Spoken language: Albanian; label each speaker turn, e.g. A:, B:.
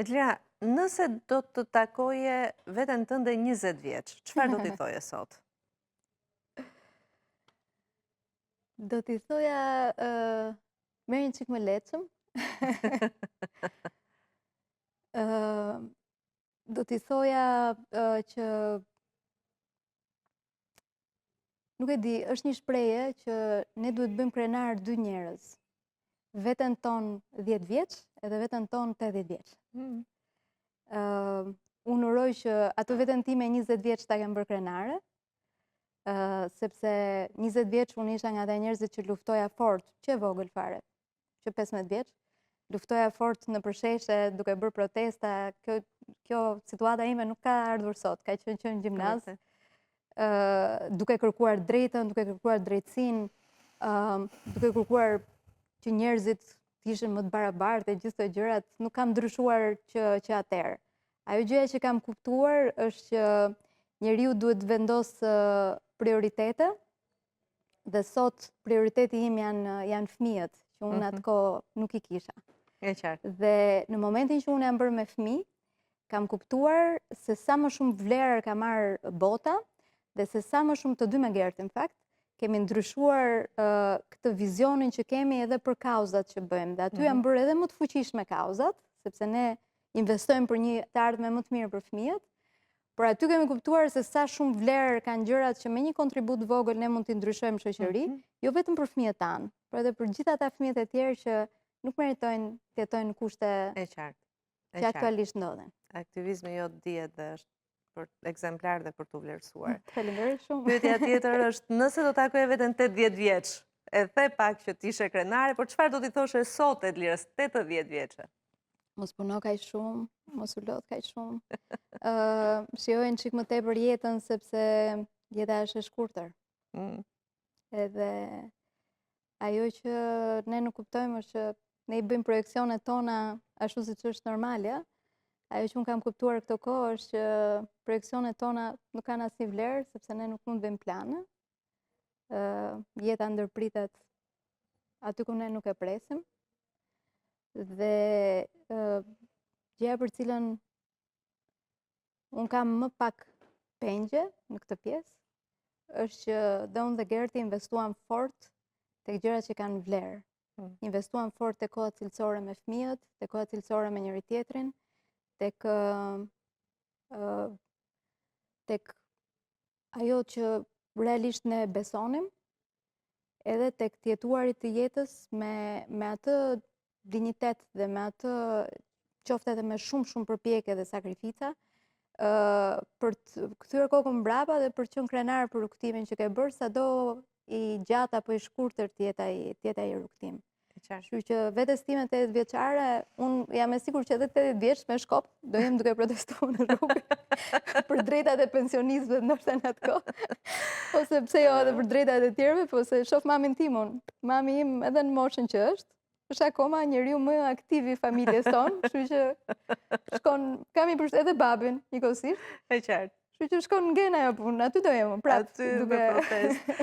A: Edlira, nëse do të takoje veten tënde 20 vjeç, çfarë do t'i thoje sot?
B: Do t'i thoja merr një çik më lehtëshëm. Do t'i thoja që nuk e di, është një shprehje që ne duhet bëjmë krenar dy njerëz. Veten ton 10 vjeç edhe veten ton 80 vjeç. Unë uroj që ato veten time 20 vjeç ta kem bërë krenare, sepse 20 vjeç unë isha nga ata njerëzit që luftoja fort, që e vogël fare, që 15 vjeç, luftoja fort në përsheshe duke bërë protesta. Kjo situata ime nuk ka ardhur sot, ka qenë në gjimnaz, duke kërkuar drejtën, duke kërkuar drejtësinë, duke kërkuar që njerëzit të ishin më të barabartë e gjithë këto gjërat, nuk kam ndryshuar që atëherë. Ajo gjëja që kam kuptuar është që njeriu duhet vendos prioritete, dhe sot prioriteti im janë fëmijët, që unë atë kohë nuk i kisha.
A: E qartë.
B: Dhe në momentin që unë jam bërë me fëmijë, kam kuptuar se sa më shumë vlerë ka marrë bota, dhe se sa më shumë të dy me Gerti, në fakt, kemi ndryshuar këtë vizionin që kemi edhe për kauzat që bëjmë. Dhe aty jam bërë edhe më të fuqishme kauzat, sepse ne investojmë për një të ardhme më të mirë për fëmijët, por aty kemi kuptuar se sa shumë vlerë kanë gjërat që me një kontribut vogël ne mund t'i ndryshojmë shoqëri, jo vetëm për fëmijët tanë, por edhe për gjithë ata fëmijët e tjerë që nuk meritojnë të jetojnë në kushte që aktualisht ndodhen.
A: Aktivizmi jo dihet dhe është për ekzemplar dhe për t'u vlerësuar.
B: Faleminderit shumë.
A: Pyetja tjetër është, nëse do takoje veten 80 vjeç, e the pak që t'ishe krenare, por çfarë do t'i thoshe sot Edlirës 80 vjeçe?
B: Mos puno kaq shumë, mos u lot kaq shumë. Shijojnë çik më tepër jetën, sepse jeta është e shkurtër. Edhe ajo që ne nuk kuptojmë është që ne i bëjmë projekcionet tona ashtu siç është normalja. Ajo që unë kam kuptuar këto kohë është që projekcionet tona nuk kanë asnjë vlerë, sepse ne nuk mund bëjmë plane. Jeta ndërpritet aty ku ne nuk e presim. Dhe gjëja për cilën unë kam më pak pengje në këtë pjesë, është që dhe unë dhe Gerti investuam fort tek gjërat që kanë vlerë. Investuam fort tek koha cilësore me fëmijët, tek koha cilësore me njëri tjetrin, tek ajo që realisht ne besonim, edhe tek të jetuarit të jetës me atë dignitet dhe me atë qofte edhe me shumë përpjekje dhe sakrifica, për të kthyer kokën mbrapa dhe për të qenë krenar për rrugtimin që ke bërë, sado i gjatë apo i shkurtër të jetë ai rrugtim. Kështu që vetes time 80 vjeçare, unë jam e sigurt që edhe 80 vjeç me shkop do jem duke protestuar në rrugë për drejtat e pensionistëve ndoshta në atë kohë. Ose pse jo edhe për drejtat e tjerëve, po se shoh mamin timun. Mami im edhe në moshën që është akoma njeriu më aktiv i familjes tonë, kështu që shkon, kam i përshtypjen edhe babin njëkohësisht.
A: E qartë.
B: Kështu që shkon ngjen ajo punë, aty do jem prapë.
A: Aty me protestë.